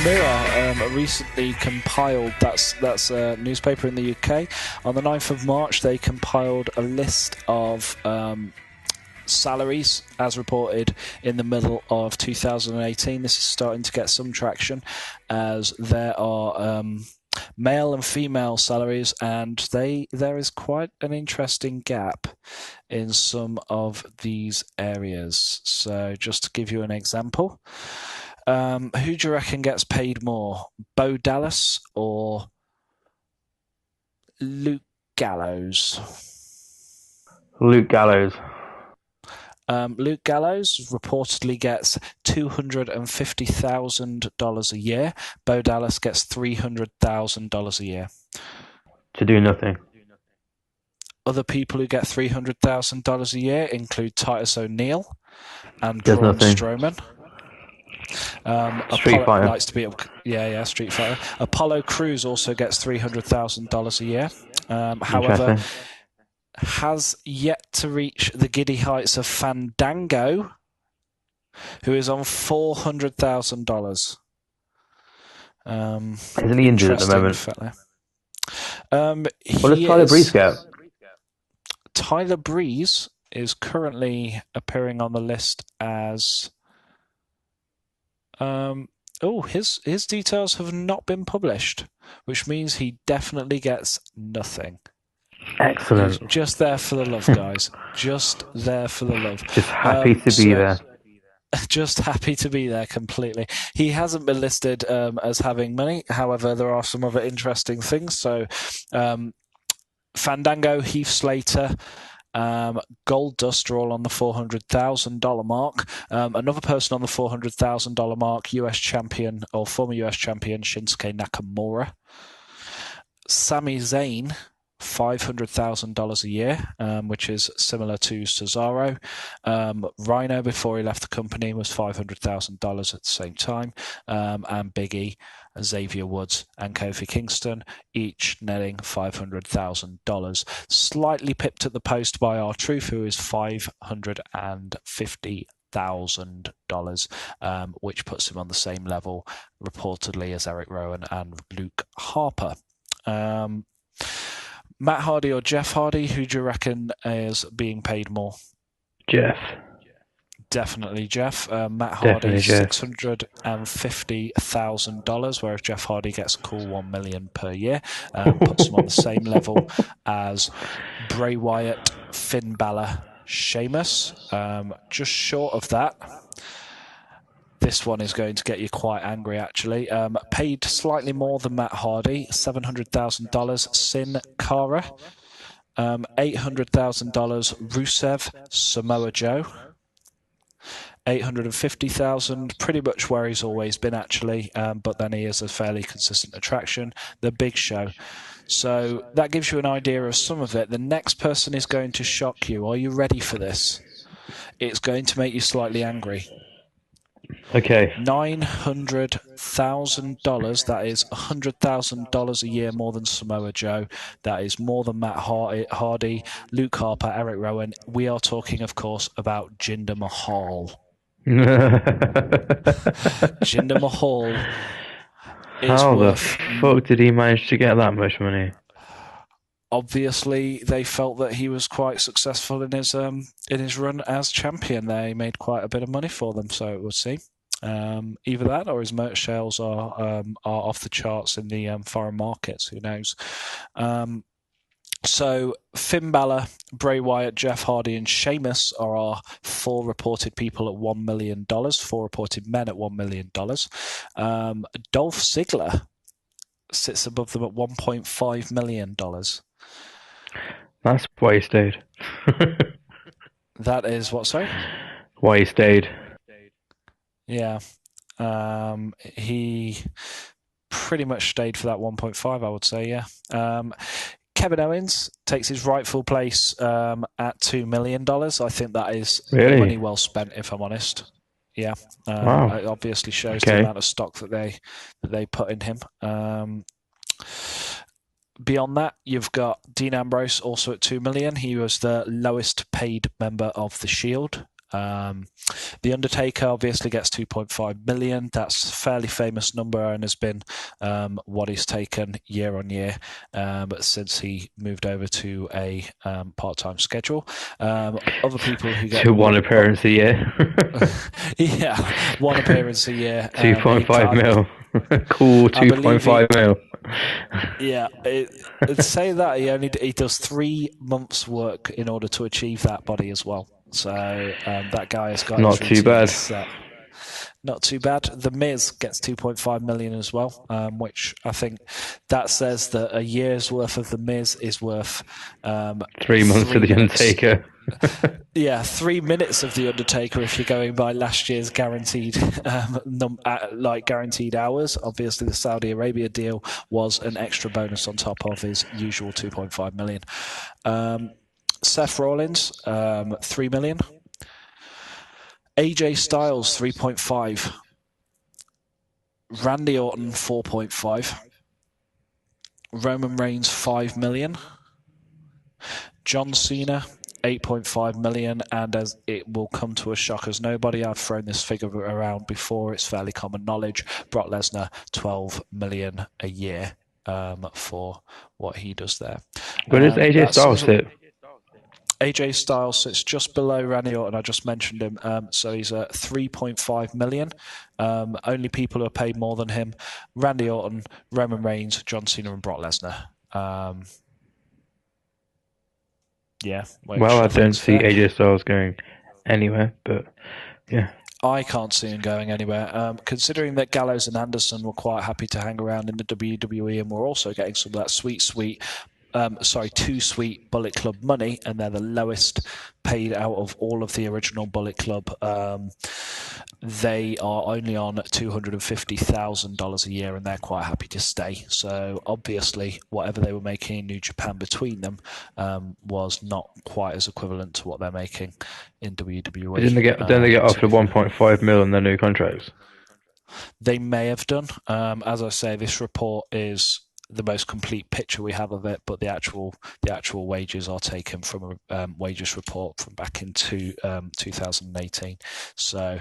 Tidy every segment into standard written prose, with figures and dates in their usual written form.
Mirror recently compiled, that's a newspaper in the UK, on the 9th of March they compiled a list of salaries as reported in the middle of 2018. This is starting to get some traction as there are male and female salaries, and there is quite an interesting gap in some of these areas. So just to give you an example, who do you reckon gets paid more, Bo Dallas or Luke Gallows? Luke Gallows. Luke Gallows reportedly gets $250,000 a year. Bo Dallas gets $300,000 a year. To do nothing. Other people who get $300,000 a year include Titus O'Neil and Does Braun nothing. Strowman. Street Fighter. Likes to be Street Fighter. Apollo Crews also gets $300,000 a year. However, has yet to reach the giddy heights of Fandango, who is on $400,000. Isn't he injured at the moment? What does Tyler Breeze get? Tyler Breeze is currently appearing on the list as his details have not been published, which means he definitely gets nothing. Excellent. He's just there for the love, guys. Just there for the love. Just happy to be there. Just happy to be there completely. He hasn't been listed as having money. However, there are some other interesting things. So, Fandango, Heath Slater, Goldust are all on the $400,000 mark. Another person on the $400,000 mark, US champion or former US champion Shinsuke Nakamura. Sami Zayn, $500,000 a year, which is similar to Cesaro. Rhino, before he left the company, was $500,000 at the same time. And Big E, Xavier Woods, and Kofi Kingston, each netting $500,000. Slightly pipped at the post by R-Truth, who is $550,000, which puts him on the same level, reportedly, as Eric Rowan and Luke Harper. Matt Hardy or Jeff Hardy, who do you reckon is being paid more? Jeff. Definitely Jeff. Matt Hardy, $650,000, whereas Jeff Hardy gets a cool $1 million per year. Puts him on the same level as Bray Wyatt, Finn Balor, Sheamus. Just short of that. This one is going to get you quite angry, actually. Paid slightly more than Matt Hardy, $700,000, Sin Cara. $800,000, Rusev, Samoa Joe. $850,000, pretty much where he's always been, actually, but then he is a fairly consistent attraction. The Big Show. So that gives you an idea of some of it. The next person is going to shock you. Are you ready for this? It's going to make you slightly angry. Okay. $900,000. That is $100,000 a year more than Samoa Joe. That is more than Matt Hardy, Luke Harper, Eric Rowan. We are talking, of course, about Jinder Mahal. Jinder Mahal is How worth... the fuck did he manage to get that much money? Obviously, they felt that he was quite successful in his run as champion. They made quite a bit of money for them, so it would seem. Either that, or his merch sales are off the charts in the foreign markets. Who knows? So Finn Balor, Bray Wyatt, Jeff Hardy, and Sheamus are our four reported people at $1 million. Four reported men at $1 million. Dolph Ziggler sits above them at $1.5 million. That's why he stayed. That is what, sorry? Why he stayed. Yeah. He pretty much stayed for that 1.5, I would say, yeah. Kevin Owens takes his rightful place at $2 million. I think that is money well spent, if I'm honest. Yeah. Wow. It obviously shows the amount of stock that they put in him. Beyond that, you've got Dean Ambrose also at $2 million. He was the lowest paid member of the Shield. The Undertaker obviously gets 2.5 million. That's a fairly famous number and has been what he's taken year on year since he moved over to a part-time schedule. Other people who get one appearance a year. Yeah, one appearance a year. 2.5 mil. Cool, 2.5 mil. Yeah, say that he does 3 months' work in order to achieve that body as well. So that guy has got not his too bad. Set. Not too bad. The Miz gets 2.5 million as well, which I think that says that a year's worth of the Miz is worth 3 months of the Undertaker. Yeah, 3 minutes of the Undertaker if you're going by last year's guaranteed guaranteed hours. Obviously, the Saudi Arabia deal was an extra bonus on top of his usual 2.5 million. Seth Rollins, 3 million. AJ Styles, 3.5. Randy Orton, 4.5. Roman Reigns, 5 million. John Cena, 8.5 million, and as it will come to a shock as nobody, I've thrown this figure around before, it's fairly common knowledge. Brock Lesnar, 12 million a year for what he does there. Where does AJ Styles sit? AJ Styles sits just below Randy Orton. I just mentioned him. So he's at 3.5 million. Only people who are paid more than him: Randy Orton, Roman Reigns, John Cena, and Brock Lesnar. Yeah. Well, I don't see AJ Styles going anywhere, but yeah. I can't see him going anywhere. Considering that Gallows and Anderson were quite happy to hang around in the WWE and we're also getting some of that too sweet Bullet Club money, and they're the lowest paid out of all of the original Bullet Club. They are only on $250,000 a year, and they're quite happy to stay. So obviously, whatever they were making in New Japan between them was not quite as equivalent to what they're making in WWE. Didn't they get offered 1.5 mil in their new contracts? They may have done. As I say, this report is the most complete picture we have of it, but the actual wages are taken from a wages report from back into 2018. So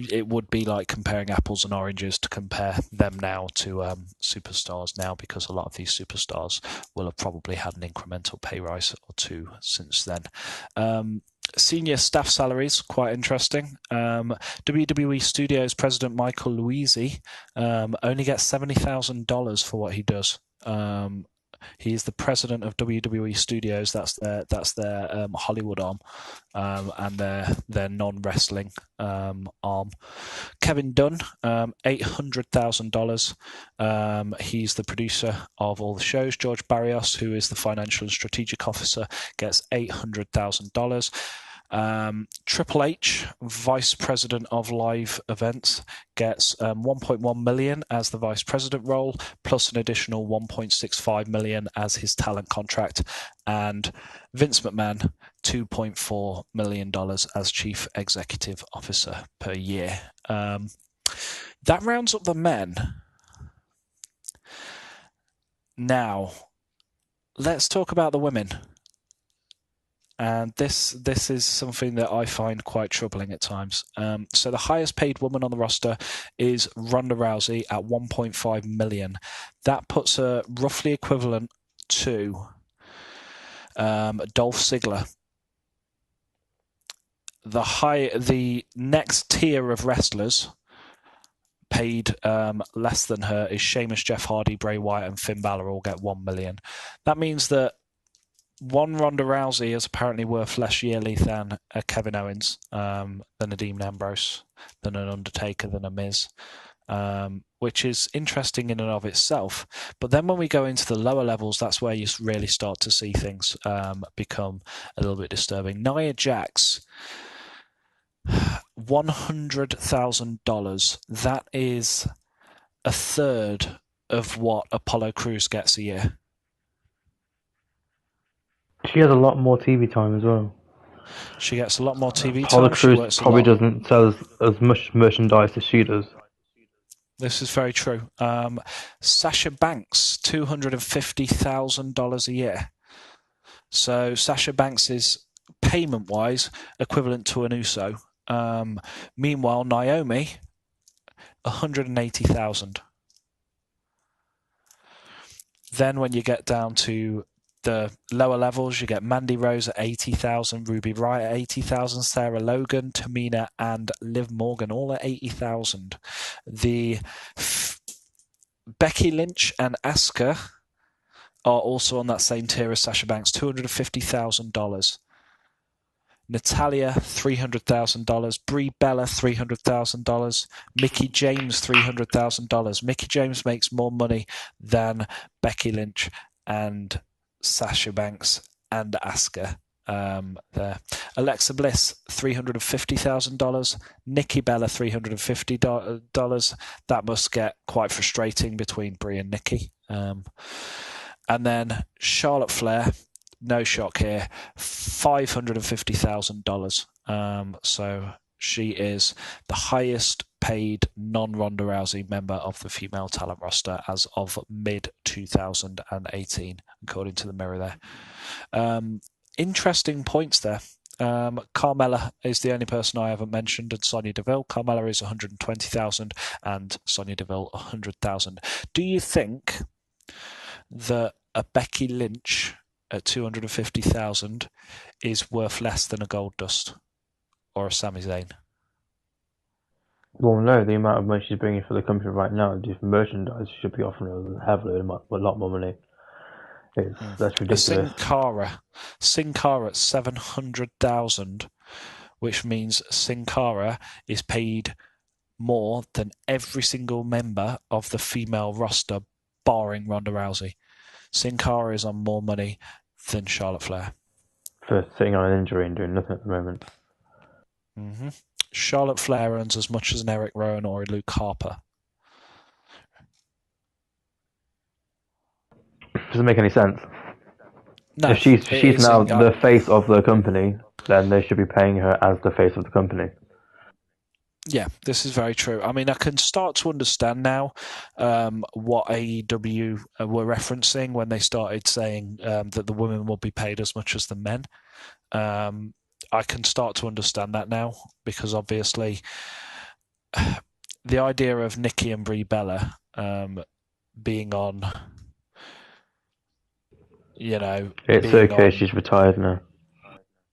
it would be like comparing apples and oranges to compare them now to superstars now, because a lot of these superstars will have probably had an incremental pay rise or two since then. Senior staff salaries, quite interesting. WWE Studios president Michael Luisi only gets $70,000 for what he does. He is the president of WWE Studios. That's their Hollywood arm and their non-wrestling arm. Kevin Dunn, $800,000. He's the producer of all the shows. George Barrios, who is the financial and strategic officer, gets $800,000. Triple H, vice president of live events, gets 1.1 million as the vice president role, plus an additional 1.65 million as his talent contract, and Vince McMahon, $2.4 million as chief executive officer per year. That rounds up the men. Now, let's talk about the women. And this is something that I find quite troubling at times. So the highest paid woman on the roster is Ronda Rousey at 1.5 million. That puts her roughly equivalent to Dolph Ziggler. The next tier of wrestlers paid less than her is Sheamus, Jeff Hardy, Bray Wyatt, and Finn Balor all get 1 million. That means that one Ronda Rousey is apparently worth less yearly than a Kevin Owens, than a Dean Ambrose, than an Undertaker, than a Miz, which is interesting in and of itself. But then when we go into the lower levels, that's where you really start to see things become a little bit disturbing. Nia Jax, $100,000. That is a third of what Apollo Crews gets a year. She has a lot more TV time as well. She gets a lot more TV time. Apollo Crews probably doesn't sell as much merchandise as she does. This is very true. Sasha Banks, $250,000 a year. So Sasha Banks is payment-wise, equivalent to an USO. Meanwhile, Naomi, 180,000. Then when you get down to the lower levels, you get Mandy Rose at 80,000, Ruby Riott at 80,000, Sarah Logan, Tamina, and Liv Morgan all at 80,000. The Becky Lynch and Asuka are also on that same tier as Sasha Banks, $250,000. Natalia, $300,000. Brie Bella, $300,000. Mickey James, $300,000. Mickey James makes more money than Becky Lynch and Sasha Banks and Asuka. There. Alexa Bliss, $350,000. Nikki Bella, $350. That must get quite frustrating between Brie and Nikki. And then Charlotte Flair, no shock here, $550,000. So she is the highest paid non-Ronda Rousey member of the female talent roster as of mid-2018, according to the Mirror there. Interesting points there. Carmella is the only person I haven't mentioned, and Sonya Deville. Carmella is 120,000 and Sonya Deville 100,000. Do you think that a Becky Lynch at 250,000 is worth less than a Goldust or a Sami Zayn? Well, no, the amount of money she's bringing for the company right now, just merchandise, she should be offering heavily a lot more money. That's ridiculous. Sin Cara at 700,000, which means Sin Cara is paid more than every single member of the female roster, barring Ronda Rousey. Sin Cara is on more money than Charlotte Flair. For sitting on an injury and doing nothing at the moment. Mm-hmm. Charlotte Flair earns as much as an Eric Rowan or a Luke Harper. Doesn't make any sense. No, if she's now the face of the company, then they should be paying her as the face of the company. Yeah, this is very true. I mean, I can start to understand now what AEW were referencing when they started saying that the women will be paid as much as the men. I can start to understand that now, because obviously the idea of Nikki and Brie Bella being on, it's okay, she's retired now.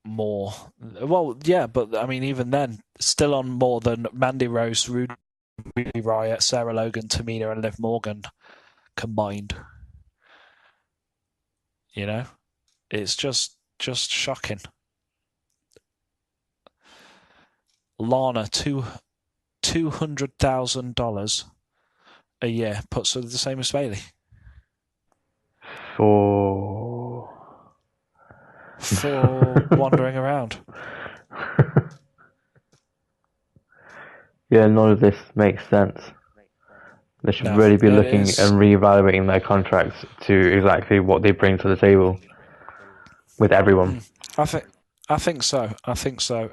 More. Well, yeah, but I mean, even then, still on more than Mandy Rose, Ruby Riott, Sarah Logan, Tamina, and Liv Morgan combined. It's just shocking. Lana, $200,000 a year, puts her the same as Bayley. For wandering around. Yeah, none of this makes sense. They should really be looking and reevaluating their contracts to exactly what they bring to the table with everyone. I think so.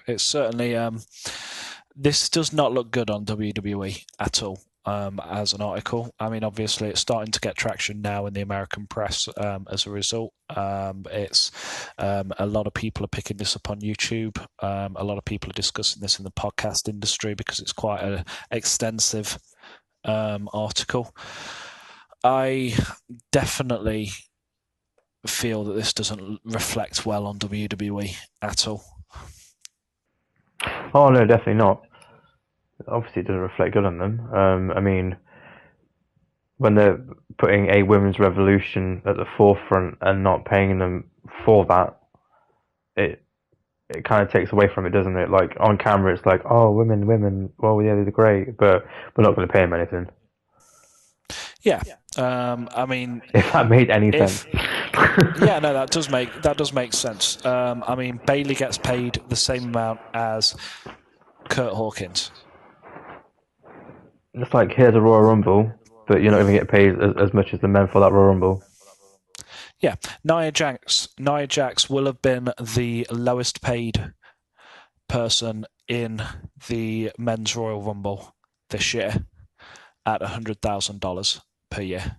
It's certainly this does not look good on WWE at all. As an article, I mean, obviously, it's starting to get traction now in the American press. As a result, it's a lot of people are picking this up on YouTube. A lot of people are discussing this in the podcast industry because it's quite an extensive article. I definitely feel that this doesn't reflect well on WWE at all. Oh no, definitely not. Obviously, it doesn't reflect good on them. I mean, when they're putting a women's revolution at the forefront and not paying them for that, it kind of takes away from it, doesn't it? Like, on camera, it's like, oh, women, well, yeah, they're great, but we're not going to pay them anything. Yeah. I mean, if that made any sense. Yeah, no, that does make sense. I mean, Bayley gets paid the same amount as Kurt Hawkins. It's like, here's a Royal Rumble, but you're not going to get paid as much as the men for that Royal Rumble. Yeah, Nia Jax will have been the lowest paid person in the men's Royal Rumble this year at $100,000 per year.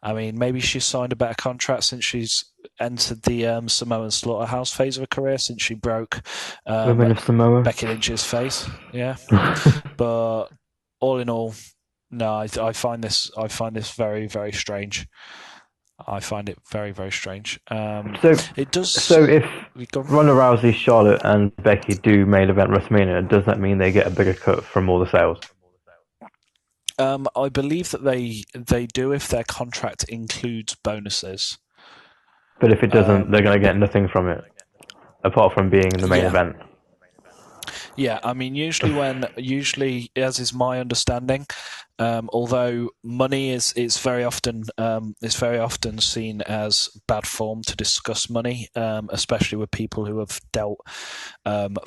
I mean, maybe she's signed a better contract since she's entered the Samoan slaughterhouse phase of her career, since she broke Women of Samoa. Becky Lynch's face. Yeah, but all in all, no, I find this very, very strange. I find it very, very strange. It does. So if Ronda Rousey, Charlotte, and Becky do main event WrestleMania, does that mean they get a bigger cut from all the sales? I believe that they do if their contract includes bonuses. But if it doesn't, they're going to get nothing from it, apart from being in the main event. Yeah, I mean, usually, as is my understanding, although money is very often seen as bad form to discuss money, especially with people who have dealt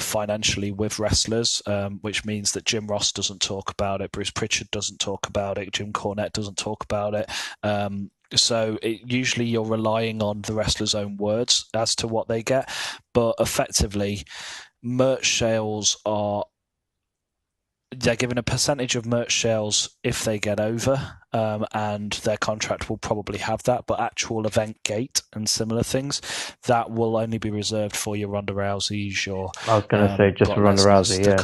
financially with wrestlers, which means that Jim Ross doesn't talk about it, Bruce Pritchard doesn't talk about it, Jim Cornette doesn't talk about it. So usually you're relying on the wrestler's own words as to what they get, but effectively, merch sales they're given a percentage of merch sales if they get over, and their contract will probably have that, but actual event gate and similar things, that will only be reserved for your Ronda Rouseys, I was going to say just for Ronda Rousey, yeah.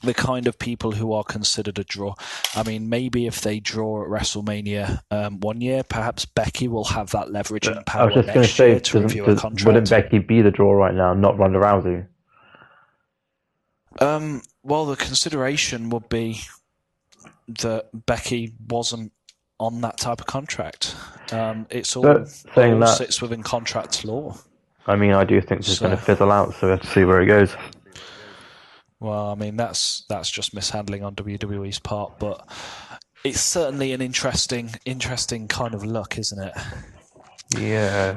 The kind of people who are considered a draw. I mean, maybe if they draw at WrestleMania one year, perhaps Becky will have that leverage and power next year to review a contract. Wouldn't Becky be the draw right now, not Ronda Rousey? Well, the consideration would be that Becky wasn't on that type of contract. It's all sits within contract law. I mean, I do think this is going to fizzle out, so we have to see where it goes. Well, I mean, that's just mishandling on WWE's part, but it's certainly an interesting kind of look, isn't it? Yeah,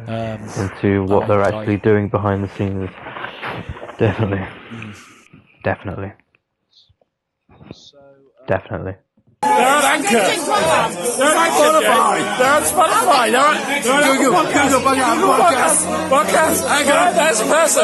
into what they're actually doing behind the scenes. Definitely. Definitely. Definitely. They're on Anchor. They're on Spotify. They're on Spotify. They're on Google Podcast. Anchor. There's a person.